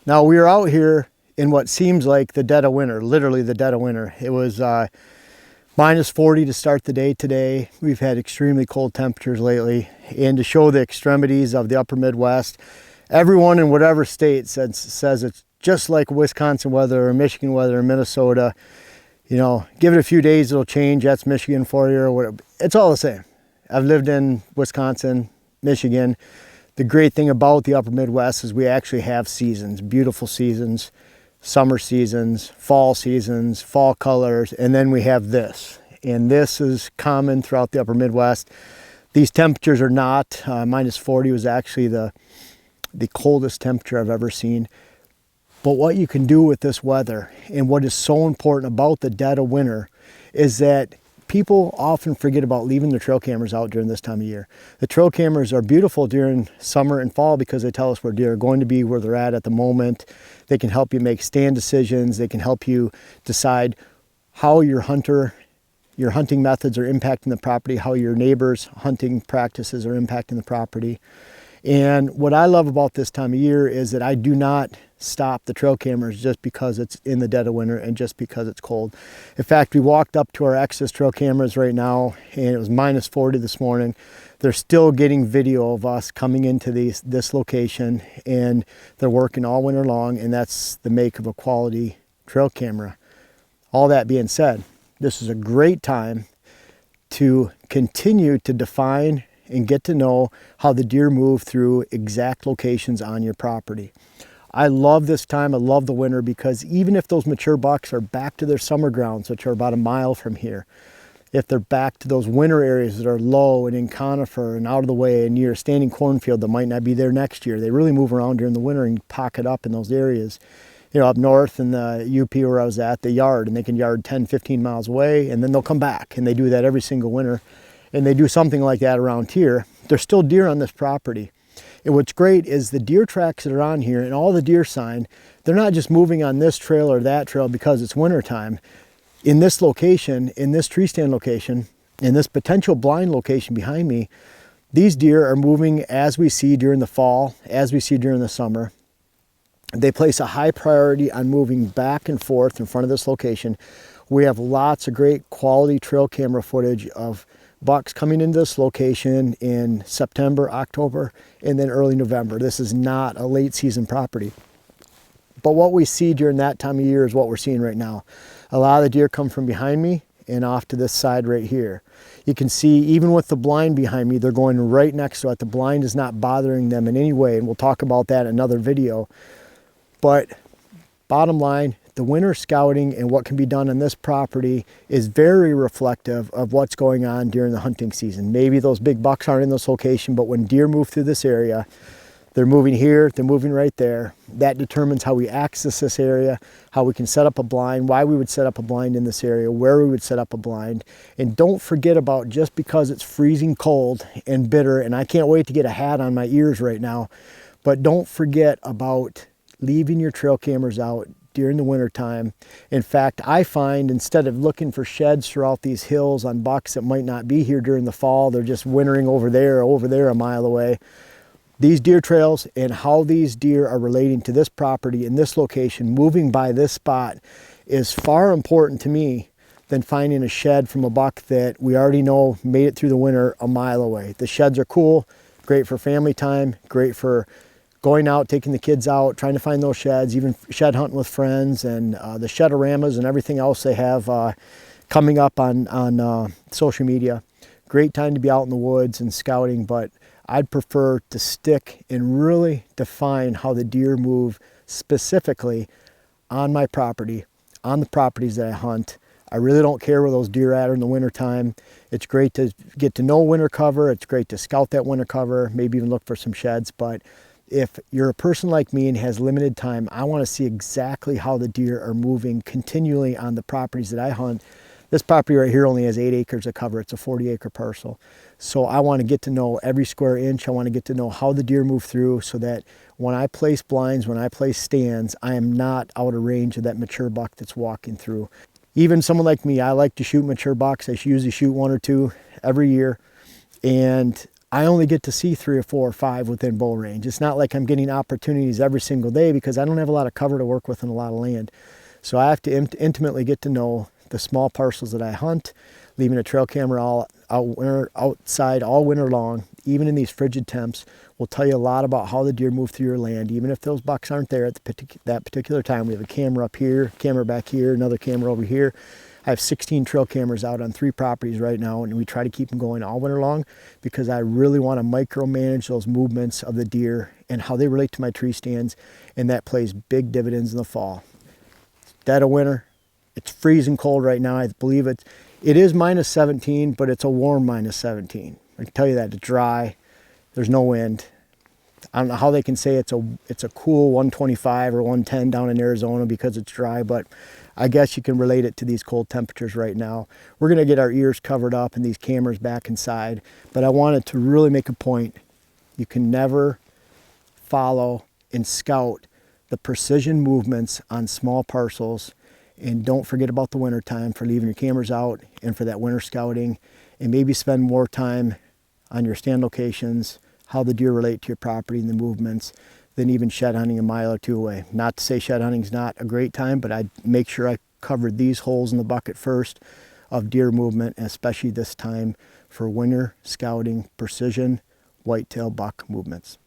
Now we are out here in what seems like the dead of winter, literally the dead of winter. It was minus 40 to start the day today. We've had extremely cold temperatures lately, and to show the extremities of the upper Midwest, everyone in whatever state says it's just like Wisconsin weather or Michigan weather or Minnesota. You know, give it a few days, it'll change. That's Michigan for you or whatever. It's all the same. I've lived in Wisconsin, Michigan. The great thing about the upper Midwest is we actually have seasons, beautiful seasons, summer seasons, fall colors, and then we have this. And this is common throughout the upper Midwest. These temperatures are not, minus 40 was actually the coldest temperature I've ever seen. But what you can do with this weather, and what is so important about the dead of winter, is that people often forget about leaving their trail cameras out during this time of year. The trail cameras are beautiful during summer and fall because they tell us where deer are going to be, where they're at the moment. They can help you make stand decisions. They can help you decide how your hunting methods are impacting the property, how your neighbors' hunting practices are impacting the property. And what I love about this time of year is that I do not stop the trail cameras just because it's in the dead of winter and just because it's cold. In fact, we walked up to our Exodus trail cameras right now, and it was minus 40 this morning. They're still getting video of us coming into this location, and they're working all winter long, and that's the make of a quality trail camera. All that being said, this is a great time to continue to define and get to know how the deer move through exact locations on your property. I love this time, I love the winter, because even if those mature bucks are back to their summer grounds, which are about a mile from here, if they're back to those winter areas that are low and in conifer and out of the way and near a standing cornfield that might not be there next year, they really move around during the winter and pocket up in those areas. You know, up north in the UP where I was at, they yard, and they can yard 10, 15 miles away, and then they'll come back, and they do that every single winter. And they do something like that around here. There's still deer on this property. And what's great is the deer tracks that are on here and all the deer sign, they're not just moving on this trail or that trail because it's wintertime. In this location, in this tree stand location, in this potential blind location behind me, these deer are moving as we see during the fall, as we see during the summer. They place a high priority on moving back and forth in front of this location. We have lots of great quality trail camera footage of bucks coming into this location in September, October, and then early November. This is not a late season property. But what we see during that time of year is what we're seeing right now. A lot of the deer come from behind me and off to this side right here. You can see even with the blind behind me, they're going right next to it. The blind is not bothering them in any way, and we'll talk about that in another video. But bottom line, the winter scouting and what can be done on this property is very reflective of what's going on during the hunting season. Maybe those big bucks aren't in this location, but when deer move through this area, they're moving here, they're moving right there. That determines how we access this area, how we can set up a blind, why we would set up a blind in this area, where we would set up a blind. And don't forget about, just because it's freezing cold and bitter, and I can't wait to get a hat on my ears right now, but don't forget about leaving your trail cameras out during the winter time. In fact, I find instead of looking for sheds throughout these hills on bucks that might not be here during the fall, they're just wintering over there a mile away. These deer trails and how these deer are relating to this property in this location, moving by this spot, is far important to me than finding a shed from a buck that we already know made it through the winter a mile away. The sheds are cool, great for family time, great for going out, taking the kids out, trying to find those sheds, even shed hunting with friends, and the shedoramas and everything else they have coming up on social media. Great time to be out in the woods and scouting, but I'd prefer to stick and really define how the deer move specifically on my property, on the properties that I hunt. I really don't care where those deer are in the wintertime. It's great to get to know winter cover. It's great to scout that winter cover, maybe even look for some sheds, but if you're a person like me and has limited time, I want to see exactly how the deer are moving continually on the properties that I hunt. This property right here only has 8 acres of cover. It's a 40-acre parcel. So I want to get to know every square inch. I want to get to know how the deer move through so that when I place blinds, when I place stands, I am not out of range of that mature buck that's walking through. Even someone like me, I like to shoot mature bucks. I usually shoot 1 or 2 every year. And I only get to see 3 or 4 or 5 within bow range. It's not like I'm getting opportunities every single day because I don't have a lot of cover to work with and a lot of land. So I have to intimately get to know the small parcels that I hunt, leaving a trail camera outside all winter long, even in these frigid temps, will tell you a lot about how the deer move through your land. Even if those bucks aren't there at that particular time, we have a camera up here, camera back here, another camera over here. I have 16 trail cameras out on 3 properties right now, and we try to keep them going all winter long because I really want to micromanage those movements of the deer and how they relate to my tree stands, and that plays big dividends in the fall. Dead of winter, it's freezing cold right now. I believe it is minus 17, but it's a warm minus 17. I can tell you that. It's dry. There's no wind. I don't know how they can say it's a cool 125 or 110 down in Arizona because it's dry, but I guess you can relate it to these cold temperatures right now. We're going to get our ears covered up and these cameras back inside, but I wanted to really make a point. You can never follow and scout the precision movements on small parcels, and don't forget about the winter time for leaving your cameras out and for that winter scouting, and maybe spend more time on your stand locations, how the deer relate to your property and the movements, than even shed hunting a mile or 2 away. Not to say shed hunting is not a great time, but I'd make sure I covered these holes in the bucket first of deer movement, and especially this time for winter scouting precision whitetail buck movements.